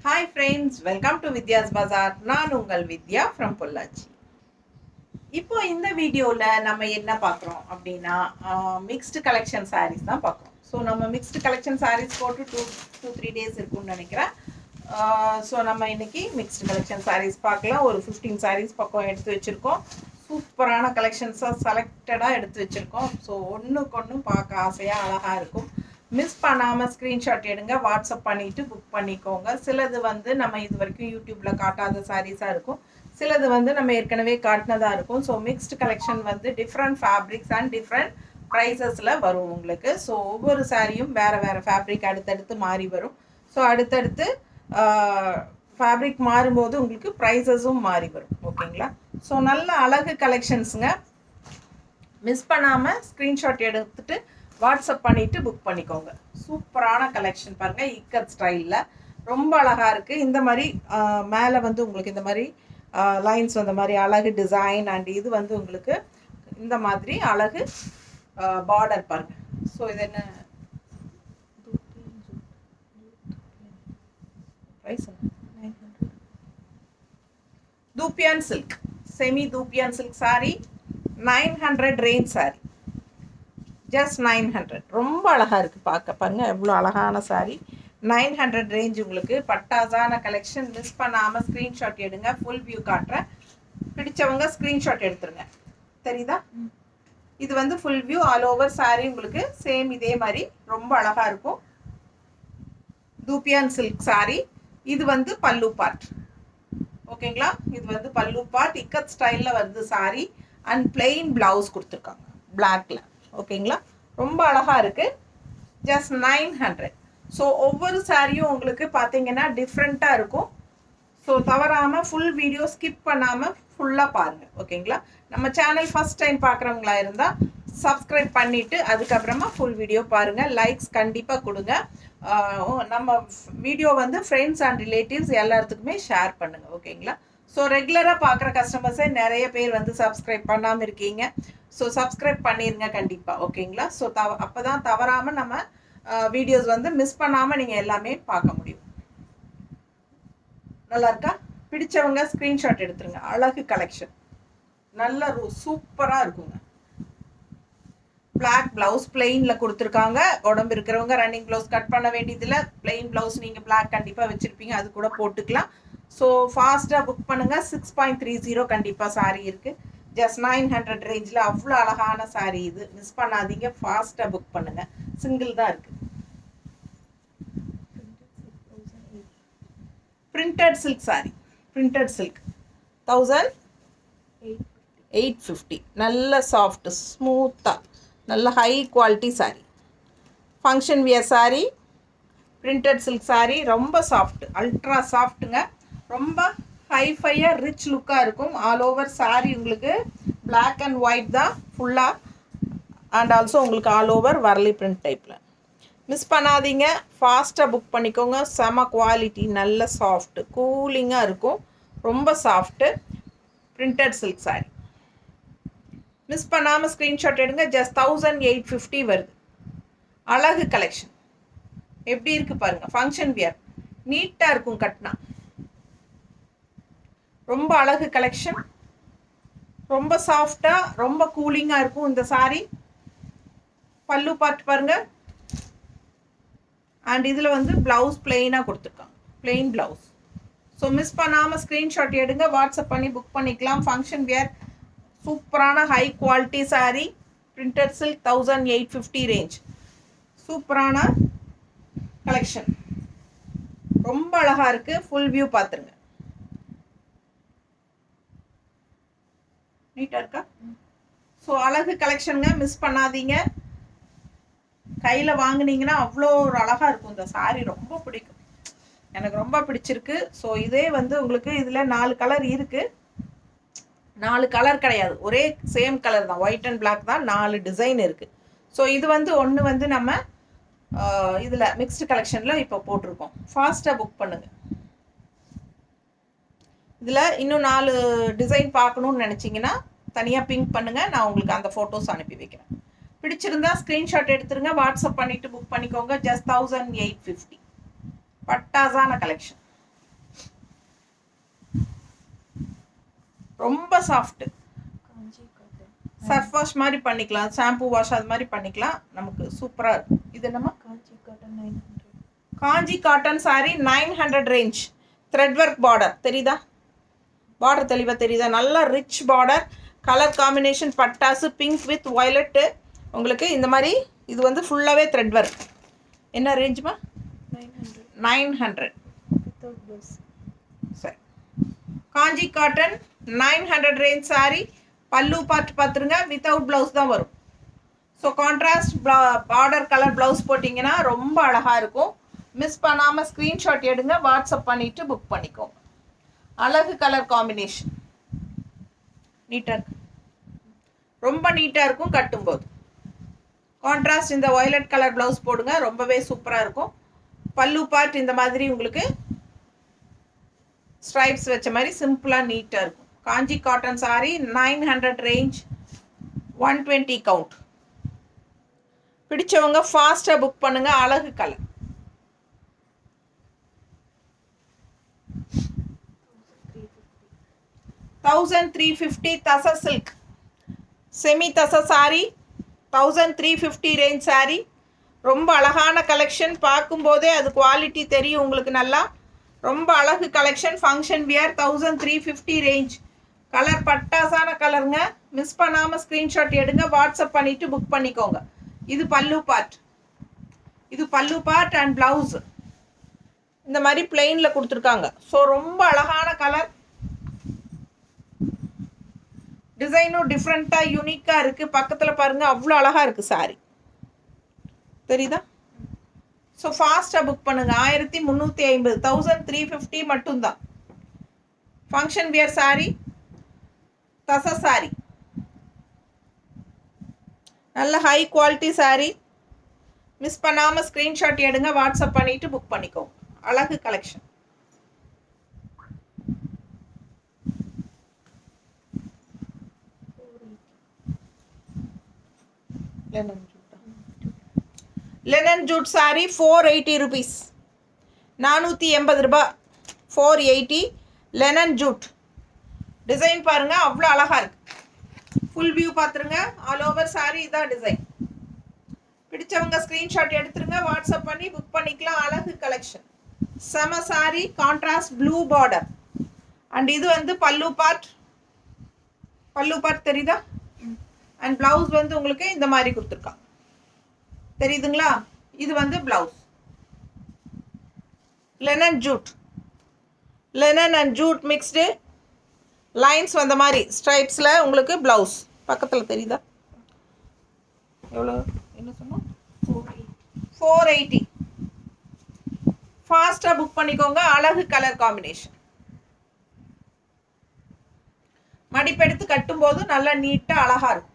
Hi friends, welcome to Vidya's Bazaar. நான் உங்கள் வித்யா from Pollachi. இப்போ இந்த வீடியோவில் நம்ம என்ன பார்க்குறோம் அப்படின்னா மிக்ஸ்டு கலெக்ஷன் சாரீஸ் தான் பார்க்குறோம். ஸோ நம்ம மிக்ஸ்டு கலெக்ஷன் சாரீஸ் போட்டு டூ த்ரீ டேஸ் இருக்குன்னு நினைக்கிறேன். ஸோ நம்ம இன்னைக்கு மிக்ஸ்டு கலெக்ஷன் சாரீஸ் பார்க்கலாம். ஒரு 15 சாரீஸ் பக்கம் எடுத்து வச்சுருக்கோம். சூப்பரான கலெக்ஷன்ஸாக செலக்டடாக எடுத்து வச்சுருக்கோம். ஸோ ஒன்றுக்கு ஒன்று பார்க்க ஆசையாக அழகாக இருக்கும். மிஸ் பண்ணாமல் ஸ்க்ரீன்ஷாட் எடுங்க, வாட்ஸ்அப் பண்ணிவிட்டு புக் பண்ணிக்கோங்க. சிலது வந்து நம்ம இது வரைக்கும் யூடியூப்பில் காட்டாத சாரீஸாக இருக்கும், சிலது வந்து நம்ம ஏற்கனவே காட்டினதாக இருக்கும். ஸோ மிக்ஸ்டு கலெக்ஷன் வந்து டிஃப்ரெண்ட் ஃபேப்ரிக்ஸ் அண்ட் டிஃப்ரெண்ட் ப்ரைஸஸில் வரும் உங்களுக்கு. ஸோ ஒவ்வொரு சாரியும் வேறு வேறு ஃபேப்ரிக் அடுத்தடுத்து மாறி வரும். ஸோ அடுத்தடுத்து ஃபேப்ரிக் மாறும்போது உங்களுக்கு ப்ரைஸஸும் மாறி வரும். ஓகேங்களா? ஸோ நல்ல அழகு கலெக்ஷன்ஸுங்க. மிஸ் பண்ணாமல் ஸ்க்ரீன்ஷாட் எடுத்துகிட்டு வாட்ஸ்அப் பண்ணிவிட்டு புக் பண்ணிக்கோங்க. சூப்பரான கலெக்ஷன் பாருங்கள், இக்கட் ஸ்டைலில் ரொம்ப அழகாக இருக்குது. இந்த மாதிரி மேலே வந்து உங்களுக்கு இந்த மாதிரி லைன்ஸ் வந்த மாதிரி அழகு டிசைன் அண்ட் இது வந்து உங்களுக்கு இந்த மாதிரி அழகு பார்டர் பாருங்கள். ஸோ இது என்ன price? Dupion silk, semi dupion silk sari, 900 range sari, just 900. ரொம்ப அழகாக இருக்குது பார்க்க. பாருங்கள் எவ்வளோ அழகான சாரி. 900 ரேஞ்ச் உங்களுக்கு பட்டாசான கலெக்ஷன். மிஸ் பண்ணாமல் ஸ்க்ரீன்ஷாட் எடுங்க. ஃபுல் வியூ காட்டுறேன், பிடிச்சவங்க ஸ்க்ரீன்ஷாட் எடுத்துருங்க. தெரியுதா? இது வந்து full view all over sorry உங்களுக்கு சேம் இதே மாதிரி ரொம்ப அழகாக இருக்கும். தூப்பியான் சில்க் சாரி. இது வந்து பல்லு பார்ட். ஓகேங்களா? இது வந்து பல்லு பார்ட், இக்கத் ஸ்டைலில் வருது சாரி அண்ட் பிளெயின் ப்ளவுஸ் கொடுத்துருக்காங்க பிளாக்ல. ஓகேங்களா? ரொம்ப அழகாக இருக்குது. ஜஸ்ட் 900. ஸோ ஒவ்வொரு சாரியும் உங்களுக்கு பார்த்தீங்கன்னா டிஃப்ரெண்ட்டாக இருக்கும். ஸோ தவறாமல் ஃபுல் வீடியோ ஸ்கிப் பண்ணாமல் ஃபுல்லாக பாருங்கள். ஓகேங்களா? நம்ம சேனல் ஃபஸ்ட் டைம் பார்க்குறவங்களா இருந்தால் சப்ஸ்கிரைப் பண்ணிவிட்டு அதுக்கப்புறமா ஃபுல் வீடியோ பாருங்கள். லைக்ஸ் கண்டிப்பாக கொடுங்க. நம்ம வீடியோ வந்து ஃப்ரெண்ட்ஸ் அண்ட் ரிலேட்டிவ்ஸ் எல்லாத்துக்குமே ஷேர் பண்ணுங்கள். ஓகேங்களா? ஸோ ரெகுலராக பார்க்குற கஸ்டமர்ஸே நிறைய பேர் வந்து சப்ஸ்கிரைப் பண்ணாமல் இருக்கீங்க. ஸோ சப்ஸ்கிரைப் பண்ணிடுங்க கண்டிப்பாக. ஓகேங்களா? ஸோ அப்போ தான் தவறாமல் நம்ம வீடியோஸ் வந்து மிஸ் பண்ணாமல் நீங்கள் எல்லாமே பார்க்க முடியும். நல்லா இருக்கா? பிடிச்சவங்க ஸ்க்ரீன்ஷாட் எடுத்துருங்க. அழகு கலெக்ஷன், நல்ல சூப்பராக இருக்குங்க. பிளாக் ப்ளவுஸ் பிளெயினில் கொடுத்துருக்காங்க. உடம்பு இருக்கிறவங்க ரன்னிங் ப்ளவுஸ் கட் பண்ண வேண்டியதில்லை. பிளெயின் ப்ளவுஸ் நீங்கள் பிளாக் கண்டிப்பாக வச்சுருப்பீங்க, அது கூட போட்டுக்கலாம். ஸோ ஃபாஸ்ட்டாக புக் பண்ணுங்கள். 6.30 கண்டிப்பாக சாரி இருக்குது. ஜஸ்ட் 900 ரேஞ்சில் அவ்வளோ அழகான சாரி இது. மிஸ் பண்ணாதீங்க, ஃபாஸ்ட்டாக புக் பண்ணுங்கள். சிங்கிள் தான் இருக்குது. Printed silk sorry, printed silk 1850. நல்ல சாஃப்ட் ஸ்மூத்தாக நல்ல high quality sorry. Function wear sorry, printed silk sorry. ரொம்ப சாஃப்ட், அல்ட்ரா சாஃப்ட்டுங்க. ரொம்ப ஹைஃபையாக ரிச் லுக்காக இருக்கும். ஆல் ஓவர் சாரி உங்களுக்கு பிளாக் அண்ட் ஒயிட் தான் ஃபுல்லாக. அண்ட் ஆல்சோ உங்களுக்கு ஆல் ஓவர் வரலி பிரிண்ட் டைப்பில். மிஸ் பண்ணாதீங்க, ஃபாஸ்ட்டாக புக் பண்ணிக்கோங்க. செம குவாலிட்டி, நல்ல சாஃப்ட்டு கூலிங்காக இருக்கும். ரொம்ப soft printed silk sorry. Miss பண்ணாமல் ஸ்க்ரீன்ஷாட் எடுங்க. ஜஸ்ட் 1850 வருது. அழகு கலெக்ஷன் எப்படி இருக்குது பாருங்கள். ஃபங்க்ஷன் வியர் நீட்டாக இருக்கும் கட்டினா. ரொம்ப அழகு கலெக்ஷன், ரொம்ப சாஃப்டாக ரொம்ப கூலிங்காக இருக்கும் இந்த சாரி. பல்லு பார்ட் பாருங்கள். அண்ட் இதில் வந்து ப்ளவுஸ் பிளெயினாக கொடுத்துருக்காங்க, பிளெயின் ப்ளவுஸ். ஸோ மிஸ் பண்ணாமல் ஸ்க்ரீன்ஷாட் எடுங்க, வாட்ஸ்அப் பண்ணி புக் பண்ணிக்கலாம். ஃபங்க்ஷன் வியர் சூப்பரான high quality sorry. Printed silk 1850 range. சூப்பரான கலெக்ஷன், ரொம்ப அழகாக இருக்குது. ஃபுல் வியூ பார்த்துருங்க. நீட்டாக இருக்கா? ஸோ அழகு கலெக்ஷனுங்க, மிஸ் பண்ணாதீங்க. கையில் வாங்கினீங்கன்னா அவ்வளோ ஒரு அழகாக இருக்கும் இந்த சாரி. ரொம்ப பிடிக்கும், எனக்கு ரொம்ப பிடிச்சிருக்கு. ஸோ இதே வந்து உங்களுக்கு இதில் 4 கலர் இருக்குது. 4 கலர் கிடையாது, ஒரே சேம் கலர் தான், ஒயிட் அண்ட் பிளாக் தான். 4 டிசைன் இருக்குது. ஸோ இது வந்து ஒன்று வந்து நம்ம இதில் மிக்ஸ்டு கலெக்ஷனில் இப்போ போட்டிருக்கோம். ஃபாஸ்ட்டாக புக் பண்ணுங்கள். இதில் இன்னும் 4 டிசைன் பார்க்கணுன்னு நினச்சிங்கன்னா தனியாக பிங்க் பண்ணுங்கள், நான் உங்களுக்கு அந்த ஃபோட்டோஸ் அனுப்பி வைக்கிறேன். பிடிச்சிருந்தா ஸ்க்ரீன்ஷாட் எடுத்துருங்க, வாட்ஸ்அப் பண்ணிவிட்டு புக் பண்ணிக்கோங்க. ஜஸ்ட் 1850. பட்டாசான கலெக்ஷன். ரொம்ப சாஃப்ட். சர்ஃப் வாஷ் மாதிரி பண்ணிக்கலாம், ஷாம்பு வாஷ் அது மாதிரி பண்ணிக்கலாம். நமக்கு சூப்பராக இருக்கும். இது என்னம்மா? Kanchi cotton sari 900 range. Thread work border தெரியுதா? பார்டர் தெளிவாக தெரியுதா? நல்லா ரிச் பார்டர், கலர் காம்பினேஷன் பட்டாசு பிங்க் வித் வயலட்டு. உங்களுக்கு இந்த மாதிரி இது வந்து ஃபுல்லாகவே த்ரெட் ஒர்க். என்ன ரேஞ்சுமா? 900. சரி, காஞ்சி காட்டன் 900 ரேஞ்ச் சாரி. பல்லு பார்த்து பார்த்துருங்க, வித்தவுட் ப்ளவுஸ் தான் வரும். So contrast border colour blouse போட்டிங்கன்னா ரொம்ப அழகாக இருக்கும். மிஸ் பண்ணாமல் ஸ்க்ரீன்ஷாட் எடுங்க, வாட்ஸ்அப் பண்ணிவிட்டு புக் பண்ணிக்கோங்க. அழகு கலர் காம்பினேஷன், நீட்டாக இருக்கு, ரொம்ப நீட்டாக இருக்கும் கட்டும்போது. கான்ட்ராஸ்ட் இந்த வயலட் கலர் ப்ளவுஸ் போடுங்க, ரொம்பவே சூப்பராக இருக்கும். பல்லு பார்ட் இந்த மாதிரி உங்களுக்கு ஸ்ட்ரைப்ஸ் வச்ச மாதிரி சிம்பிளாக நீட்டாக இருக்கும். காஞ்சி காட்டன் சாரி 900 ரேஞ்ச், 120 கவுண்ட். பிடிச்சவங்க ஃபாஸ்ட்டாக புக் பண்ணுங்க. அழகு கலர். 1350 தச சில்க் செமி தச சாரி, 1350 ரேஞ்ச் சாரி. ரொம்ப அழகான கலெக்ஷன், பார்க்கும்போதே அது குவாலிட்டி தெரியும் உங்களுக்கு நல்லா. ரொம்ப அழகு collection, function wear. 1350 range. Colour பட்டாசான கலருங்க. மிஸ் பண்ணாமல் ஸ்க்ரீன்ஷாட் எடுங்க, வாட்ஸ்அப் பண்ணிவிட்டு புக் பண்ணிக்கோங்க. இது பல்லு பார்ட், இது பல்லு பார்ட் அண்ட் ப்ளவுஸ் இந்த மாதிரி பிளெயினில் கொடுத்துருக்காங்க. ஸோ ரொம்ப அழகான கலர், டிசைனும் டிஃப்ரெண்ட்டாக யூனிக்காக இருக்குது. பக்கத்தில் பாருங்கள், அவ்வளோ அழகாக இருக்குது சாரி, தெரியுதா? ஸோ ஃபாஸ்ட்டாக புக் பண்ணுங்கள். 1350, 1350 மட்டும்தான். ஃபங்க்ஷன் வியர் சாரி, தச சாரி, நல்ல ஹை குவாலிட்டி சாரி. மிஸ் பண்ணாமல் ஸ்க்ரீன்ஷாட் எடுங்க, வாட்ஸ்அப் பண்ணிவிட்டு புக் பண்ணிக்கோங்க. அழகு collection. Linen jute sari 480 rupees, 480 ரூபாய். 480 லெனன் ஜூட். டிசைன் பாருங்கள், அவ்வளோ அழகாக இருக்குது. ஃபுல் வியூ பார்த்துருங்க. ஆல் ஓவர் சாரி இதான் டிசைன். பிடிச்சவங்க ஸ்க்ரீன்ஷாட் எடுத்துருங்க, வாட்ஸ்அப் பண்ணி புக் பண்ணிக்கலாம். அழகு கலெக்ஷன், செம sorry, contrast blue border. And இது வந்து பல்லு பார்ட், பல்லு பார்ட் தெரியுதா? அண்ட் ப்ளவுஸ் வந்து உங்களுக்கு இந்த மாதிரி கொடுத்துருக்காங்க, தெரியுதுங்களா? இது வந்து blouse. Linen jute, linen and jute mixed lines வந்த மாதிரி ஸ்ட்ரைப்ஸில் உங்களுக்கு ப்ளவுஸ். பக்கத்தில் தெரியுதா? எவ்வளோ என்ன சொன்னோம்? 480. ஃபாஸ்ட்டாக புக் பண்ணிக்கோங்க. அழகு கலர் காம்பினேஷன். மடிப்பெடுத்து கட்டும்போது நல்லா நீட்டாக அழகாக இருக்கும்.